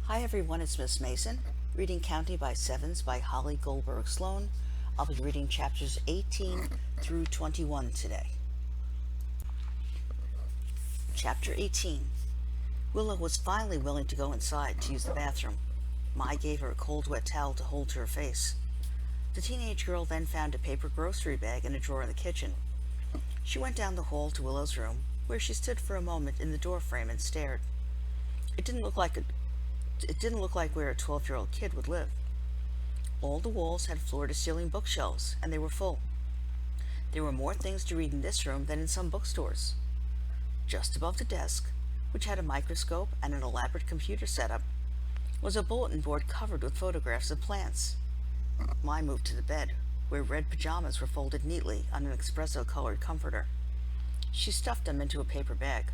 Hi everyone, it's Miss Mason, reading Counting by Sevens by Holly Goldberg Sloan. I'll be reading chapters 18 through 21 today. Chapter 18. Willow was finally willing to go inside to use the bathroom. Mai gave her a cold, wet towel to hold to her face. The teenage girl then found a paper grocery bag in a drawer in the kitchen. She went down the hall to Willow's room, where she stood for a moment in the doorframe and stared. It didn't look like where a 12-year-old kid would live. All the walls had floor-to-ceiling bookshelves, and they were full. There were more things to read in this room than in some bookstores. Just above the desk, which had a microscope and an elaborate computer setup, was a bulletin board covered with photographs of plants. Mai moved to the bed, where red pajamas were folded neatly on an espresso-colored comforter. She stuffed them into a paper bag.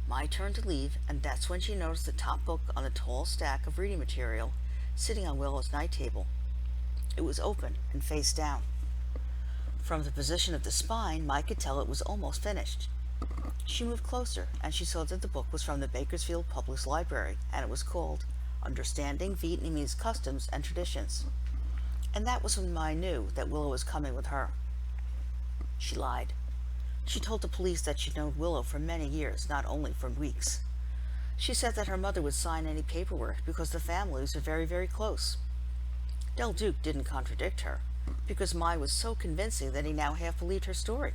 Mai turned to leave, and that's when she noticed the top book on the tall stack of reading material sitting on Willow's night table. It was open and face down. From the position of the spine, Mai could tell it was almost finished. She moved closer, and she saw that the book was from the Bakersfield Public Library, and it was called Understanding Vietnamese Customs and Traditions. And that was when Mai knew that Willow was coming with her. She lied. She told the police that she'd known Willow for many years, not only for weeks. She said that her mother would sign any paperwork because the families were very, very close. Del Duke didn't contradict her, because Mai was so convincing that he now half believed her story.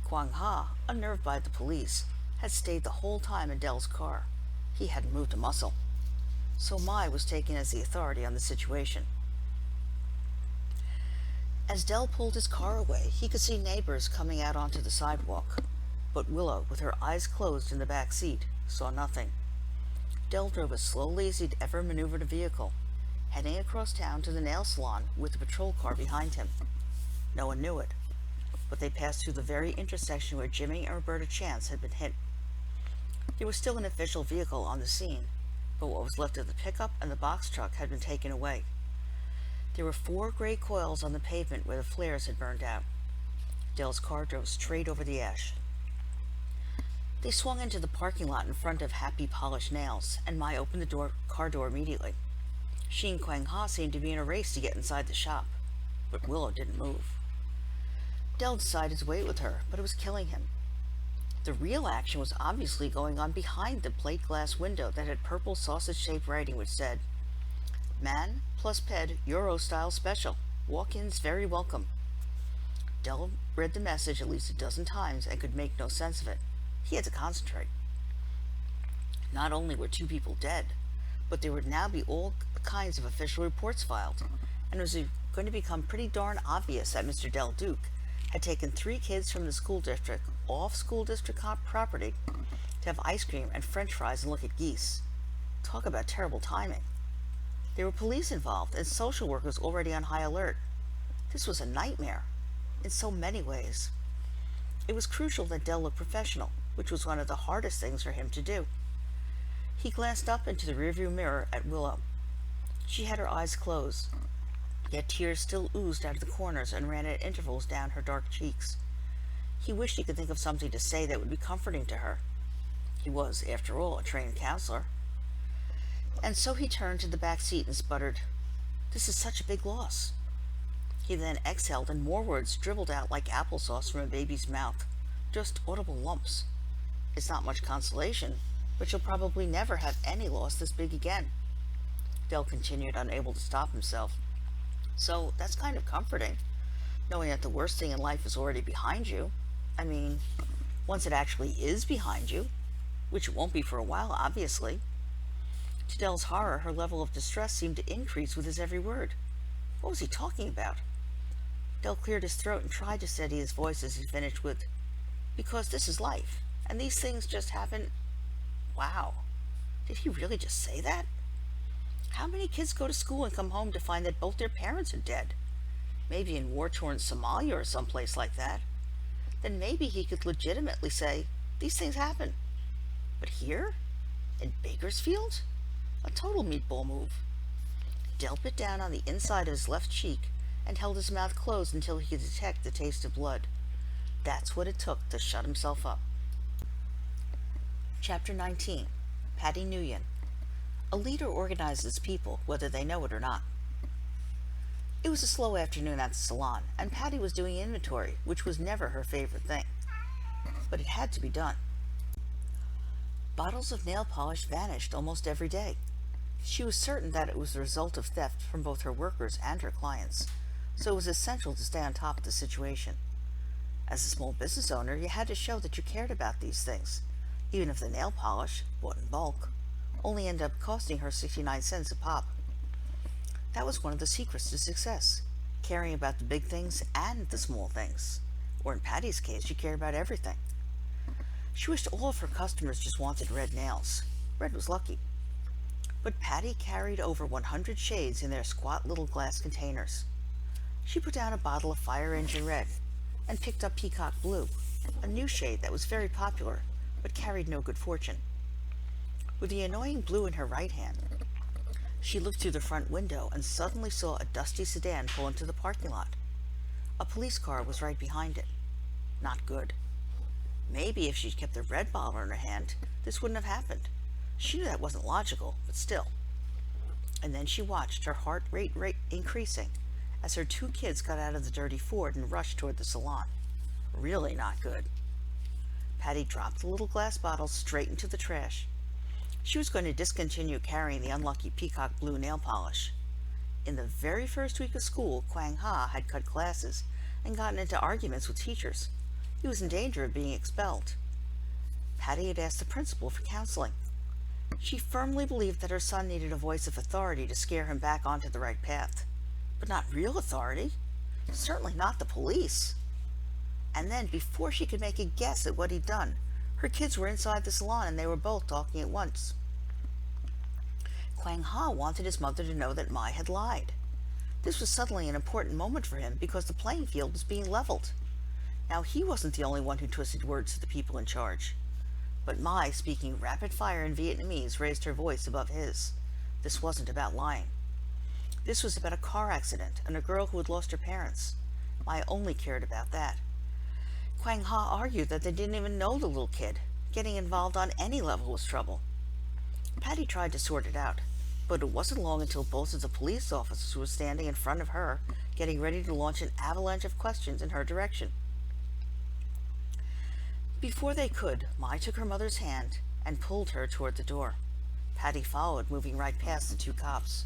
Kwang Ha, unnerved by the police, had stayed the whole time in Del's car. He hadn't moved a muscle. So Mai was taken as the authority on the situation. As Del pulled his car away, he could see neighbors coming out onto the sidewalk. But Willow, with her eyes closed in the back seat, saw nothing. Del drove as slowly as he'd ever maneuvered a vehicle, heading across town to the nail salon with the patrol car behind him. No one knew it, but they passed through the very intersection where Jimmy and Roberta Chance had been hit. There was still an official vehicle on the scene, but what was left of the pickup and the box truck had been taken away. There were 4 gray coils on the pavement where the flares had burned out. Del's car drove straight over the ash. They swung into the parking lot in front of Happy Polished Nails, and Mai opened the car door immediately. She and Kwang Ha seemed to be in a race to get inside the shop, but Willow didn't move. Del decided to wait with her, but it was killing him. The real action was obviously going on behind the plate glass window that had purple sausage-shaped writing which said, "Man plus Ped Euro-style special. Walk-ins very welcome." Del read the message at least a dozen times and could make no sense of it. He had to concentrate. Not only were 2 people dead, but there would now be all kinds of official reports filed, and it was going to become pretty darn obvious that Mr. Del Duke had taken 3 kids from the school district off school district property to have ice cream and french fries and look at geese. Talk about terrible timing. There were police involved, and social workers already on high alert. This was a nightmare, in so many ways. It was crucial that Del look professional, which was one of the hardest things for him to do. He glanced up into the rearview mirror at Willow. She had her eyes closed, yet tears still oozed out of the corners and ran at intervals down her dark cheeks. He wished he could think of something to say that would be comforting to her. He was, after all, a trained counselor. And so he turned to the back seat and sputtered, "This is such a big loss." He then exhaled and more words dribbled out like applesauce from a baby's mouth, just audible lumps. "It's not much consolation, but you'll probably never have any loss this big again." Del continued, unable to stop himself. "So that's kind of comforting, knowing that the worst thing in life is already behind you. I mean, once it actually is behind you, which it won't be for a while, obviously." To Del's horror, her level of distress seemed to increase with his every word. What was he talking about? Del cleared his throat and tried to steady his voice as he finished with, "Because this is life, and these things just happen." Wow, did he really just say that? How many kids go to school and come home to find that both their parents are dead? Maybe in war-torn Somalia or someplace like that. Then maybe he could legitimately say, "These things happen." But here? In Bakersfield? A total meatball move. Del bit down on the inside of his left cheek and held his mouth closed until he could detect the taste of blood. That's what it took to shut himself up. Chapter 19. Patty Nguyen. A leader organizes people, whether they know it or not. It was a slow afternoon at the salon, and Patty was doing inventory, which was never her favorite thing. But it had to be done. Bottles of nail polish vanished almost every day. She was certain that it was the result of theft from both her workers and her clients, so it was essential to stay on top of the situation. As a small business owner, you had to show that you cared about these things, even if the nail polish, bought in bulk, only ended up costing her 69 cents a pop. That was one of the secrets to success, caring about the big things and the small things. Or in Patty's case, she cared about everything. She wished all of her customers just wanted red nails. Red was lucky. But Patty carried over 100 shades in their squat little glass containers. She put down a bottle of Fire Engine Red and picked up Peacock Blue, a new shade that was very popular but carried no good fortune. With the annoying blue in her right hand, she looked through the front window and suddenly saw a dusty sedan pull into the parking lot. A police car was right behind it. Not good. Maybe if she'd kept the red bottle in her hand, this wouldn't have happened. She knew that wasn't logical, but still. And then she watched, her heart rate increasing, as her two kids got out of the dirty Ford and rushed toward the salon. Really not good. Patty dropped the little glass bottle straight into the trash. She was going to discontinue carrying the unlucky Peacock Blue nail polish. In the very first week of school, Quang Ha had cut classes and gotten into arguments with teachers. He was in danger of being expelled. Patty had asked the principal for counseling. She firmly believed that her son needed a voice of authority to scare him back onto the right path. But not real authority. Certainly not the police. And then, before she could make a guess at what he'd done, her kids were inside the salon and they were both talking at once. Quang Ha wanted his mother to know that Mai had lied. This was suddenly an important moment for him because the playing field was being leveled. Now he wasn't the only one who twisted words to the people in charge. But Mai, speaking rapid fire in Vietnamese, raised her voice above his. This wasn't about lying. This was about a car accident and a girl who had lost her parents. Mai only cared about that. Quang Ha argued that they didn't even know the little kid. Getting involved on any level was trouble. Patty tried to sort it out, but it wasn't long until both of the police officers were standing in front of her, getting ready to launch an avalanche of questions in her direction. Before they could, Mai took her mother's hand and pulled her toward the door. Patty followed, moving right past the two cops.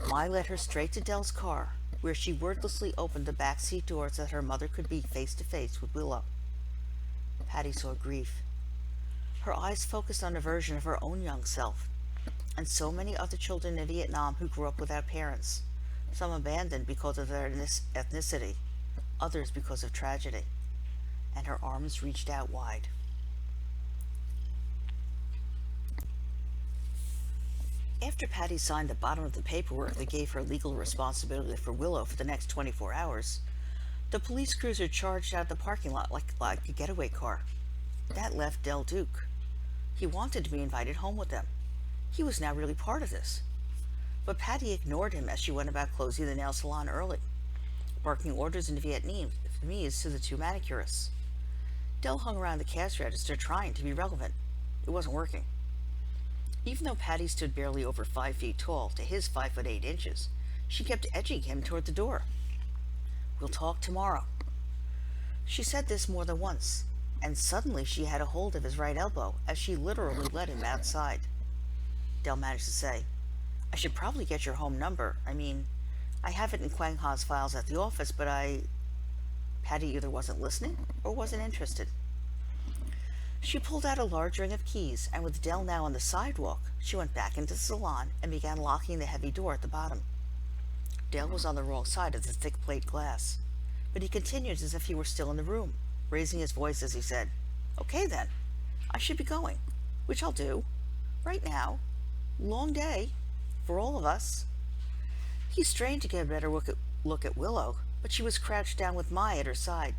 Mai led her straight to Dell's car, where she wordlessly opened the back seat door so that her mother could be face to face with Willow. Patty saw grief. Her eyes focused on a version of her own young self, and so many other children in Vietnam who grew up without parents, some abandoned because of their ethnicity, others because of tragedy. And her arms reached out wide. After Patty signed the bottom of the paperwork that gave her legal responsibility for Willow for the next 24 hours, the police cruiser charged out of the parking lot like a getaway car. That left Del Duke. He wanted to be invited home with them. He was now really part of this. But Patty ignored him as she went about closing the nail salon early, barking orders in Vietnamese to the two manicurists. Del hung around the cash register trying to be relevant. It wasn't working. Even though Patty stood barely over 5 feet tall to his 5 foot 8 inches, she kept edging him toward the door. "We'll talk tomorrow." She said this more than once, and suddenly she had a hold of his right elbow as she literally led him outside. Del managed to say, "I should probably get your home number. I have it in Quang Ha's files at the office, but Patty either wasn't listening or wasn't interested. She pulled out a large ring of keys, and with Del now on the sidewalk, she went back into the salon and began locking the heavy door at the bottom. Del was on the wrong side of the thick plate glass, but he continued as if he were still in the room, raising his voice as he said, "Okay then, I should be going, which I'll do, right now. Long day, for all of us." He strained to get a better look at Willow, but she was crouched down with Mai at her side.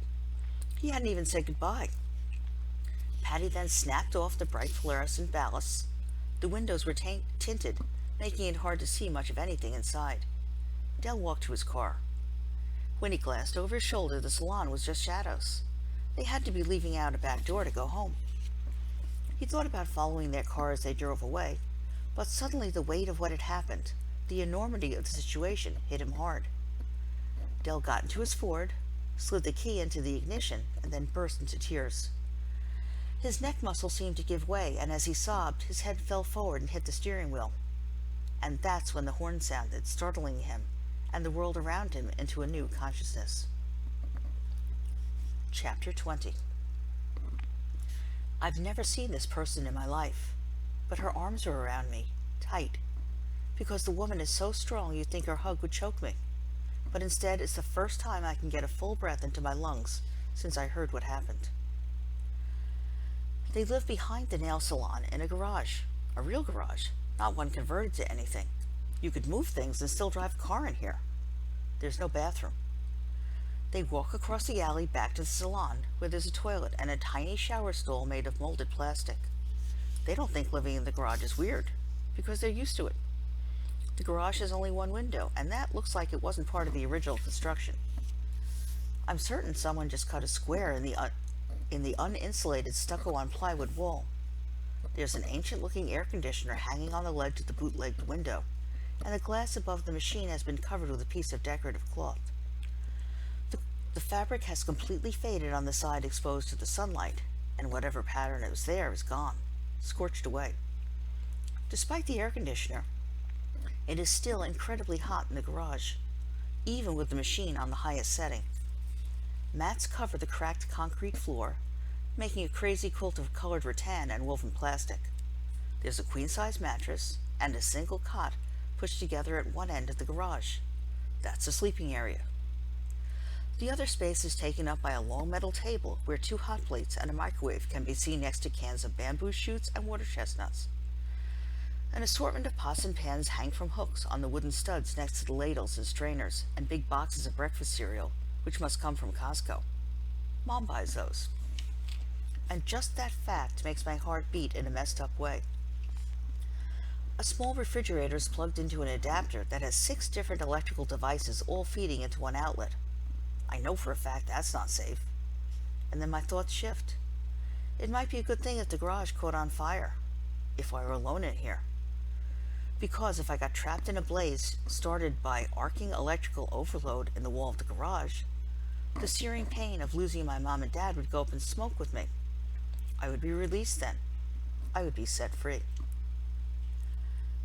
He hadn't even said goodbye. Patty then snapped off the bright fluorescent ballasts. The windows were tinted, making it hard to see much of anything inside. Del walked to his car. When he glanced over his shoulder, the salon was just shadows. They had to be leaving out a back door to go home. He thought about following their car as they drove away, But suddenly the weight of what had happened, the enormity of the situation, hit him hard. Dell got into his Ford, slid the key into the ignition, and then burst into tears. His neck muscle seemed to give way, and as he sobbed, his head fell forward and hit the steering wheel. And that's when the horn sounded, startling him, and the world around him into a new consciousness. Chapter 20. I've never seen this person in my life, but her arms are around me, tight, because the woman is so strong you'd think her hug would choke me. But instead, it's the first time I can get a full breath into my lungs since I heard what happened. They live behind the nail salon in a garage, a real garage, not one converted to anything. You could move things and still drive a car in here. There's no bathroom. They walk across the alley back to the salon, where there's a toilet and a tiny shower stall made of molded plastic. They don't think living in the garage is weird, because they're used to it. The garage has only one window, and that looks like it wasn't part of the original construction. I'm certain someone just cut a square in the uninsulated stucco-on plywood wall. There's an ancient-looking air conditioner hanging on the ledge of the bootlegged window, and the glass above the machine has been covered with a piece of decorative cloth. The fabric has completely faded on the side exposed to the sunlight, and whatever pattern was there is gone, scorched away. Despite the air conditioner, it is still incredibly hot in the garage, even with the machine on the highest setting. Mats cover the cracked concrete floor, making a crazy quilt of colored rattan and woven plastic. There's a queen-size mattress and a single cot pushed together at one end of the garage. That's the sleeping area. The other space is taken up by a long metal table where 2 hot plates and a microwave can be seen next to cans of bamboo shoots and water chestnuts. An assortment of pots and pans hang from hooks on the wooden studs next to the ladles and strainers and big boxes of breakfast cereal, which must come from Costco. Mom buys those. And just that fact makes my heart beat in a messed up way. A small refrigerator is plugged into an adapter that has 6 different electrical devices all feeding into one outlet. I know for a fact that's not safe. And then my thoughts shift. It might be a good thing if the garage caught on fire, if I were alone in here. Because if I got trapped in a blaze started by arcing electrical overload in the wall of the garage, the searing pain of losing my mom and dad would go up in smoke with me. I would be released then. I would be set free.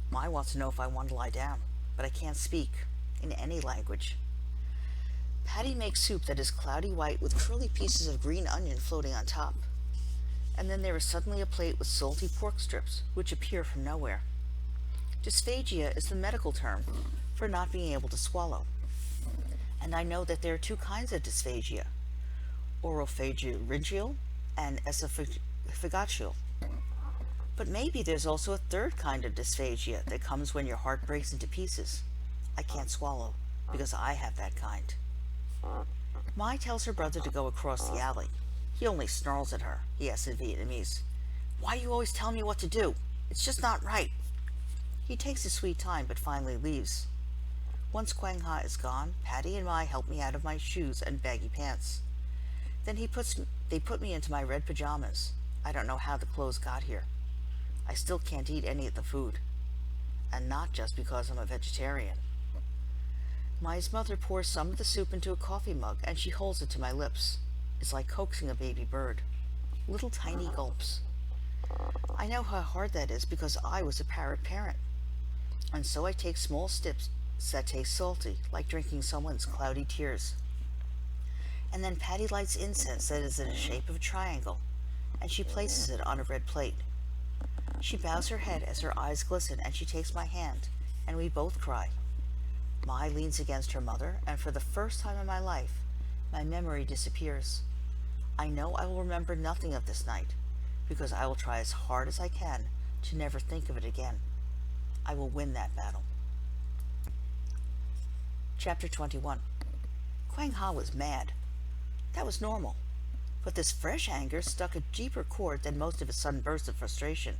Mai wants to know if I want to lie down, but I can't speak in any language. Patty makes soup that is cloudy white with curly pieces of green onion floating on top. And then there is suddenly a plate with salty pork strips, which appear from nowhere. Dysphagia is the medical term for not being able to swallow. And I know that there are 2 kinds of dysphagia, oropharyngeal and esophageal. But maybe there's also a 3rd kind of dysphagia that comes when your heart breaks into pieces. I can't swallow, because I have that kind. Mai tells her brother to go across the alley. He only snarls at her. He asks in Vietnamese, "Why you always tell me what to do? It's just not right." He takes his sweet time, but finally leaves. Once Quang Ha is gone, Patty and Mai help me out of my shoes and baggy pants. Then they put me into my red pajamas. I don't know how the clothes got here. I still can't eat any of the food. And not just because I'm a vegetarian. Mai's mother pours some of the soup into a coffee mug, and she holds it to my lips. It's like coaxing a baby bird. Little tiny gulps. I know how hard that is because I was a parrot parent. And so I take small sips that taste salty, like drinking someone's cloudy tears. And then Patty lights incense that is in the shape of a triangle, and she places it on a red plate. She bows her head as her eyes glisten, and she takes my hand, and we both cry. Mai leans against her mother, and for the first time in my life, my memory disappears. I know I will remember nothing of this night, because I will try as hard as I can to never think of it again. I will win that battle. Chapter 21. Quang Ha was mad. That was normal. But this fresh anger struck a deeper chord than most of his sudden bursts of frustration,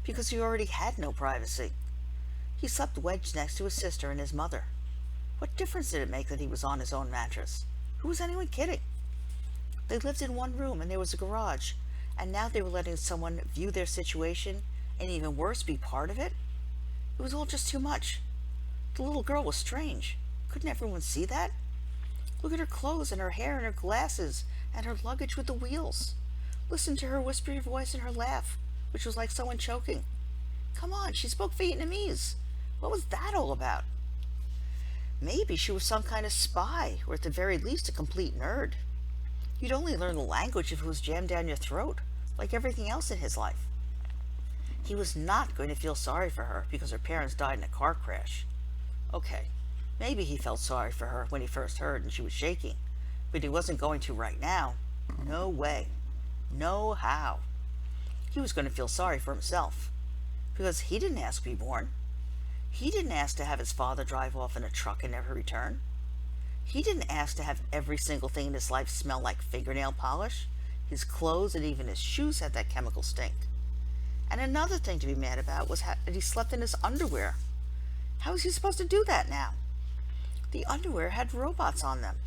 because he already had no privacy. He slept wedged next to his sister and his mother. What difference did it make that he was on his own mattress? Who was anyone kidding? They lived in one room and there was a garage, and now they were letting someone view their situation and even worse, be part of it? It was all just too much. The little girl was strange. Couldn't everyone see that? Look at her clothes and her hair and her glasses and her luggage with the wheels. Listen to her whispery voice and her laugh, which was like someone choking. Come on, she spoke Vietnamese. What was that all about? Maybe she was some kind of spy, or at the very least a complete nerd. You'd only learn the language if it was jammed down your throat, like everything else in his life. He was not going to feel sorry for her because her parents died in a car crash. Okay, maybe he felt sorry for her when he first heard and she was shaking, but he wasn't going to right now. No way. No how. He was going to feel sorry for himself, because he didn't ask to be born. He didn't ask to have his father drive off in a truck and never return. He didn't ask to have every single thing in his life smell like fingernail polish. His clothes and even his shoes had that chemical stink. And another thing to be mad about was that he slept in his underwear. How was he supposed to do that now? The underwear had robots on them,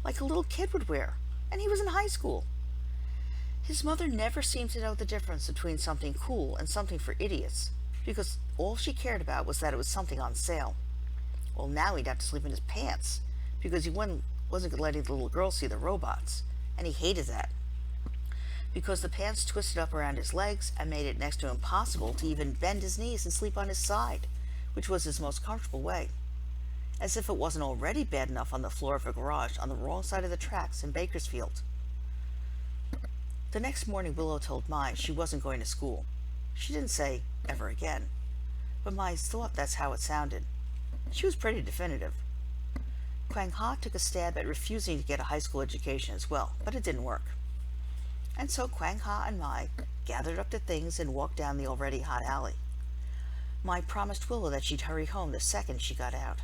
like a little kid would wear, and he was in high school. His mother never seemed to know the difference between something cool and something for idiots, because all she cared about was that it was something on sale. Well, now he'd have to sleep in his pants, because he wasn't letting the little girl see the robots, and he hated that, because the pants twisted up around his legs and made it next to impossible to even bend his knees and sleep on his side, which was his most comfortable way. As if it wasn't already bad enough on the floor of a garage on the wrong side of the tracks in Bakersfield. The next morning, Willow told Mai she wasn't going to school. She didn't say, ever again, but Mai thought that's how it sounded. She was pretty definitive. Kwang Ha took a stab at refusing to get a high school education as well, but it didn't work. And so Kwang Ha and Mai gathered up the things and walked down the already hot alley. Mai promised Willow that she'd hurry home the second she got out.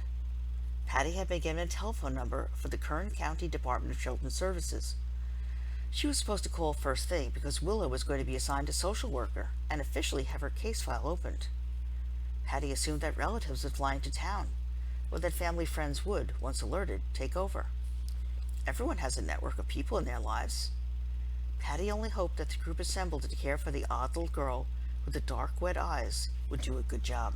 Patty had been given a telephone number for the Kern County Department of Children's Services. She was supposed to call first thing because Willow was going to be assigned a social worker and officially have her case file opened. Patty assumed that relatives would fly into town, or that family friends would, once alerted, take over. Everyone has a network of people in their lives. Patty only hoped that the group assembled to care for the odd little girl with the dark, wet eyes would do a good job.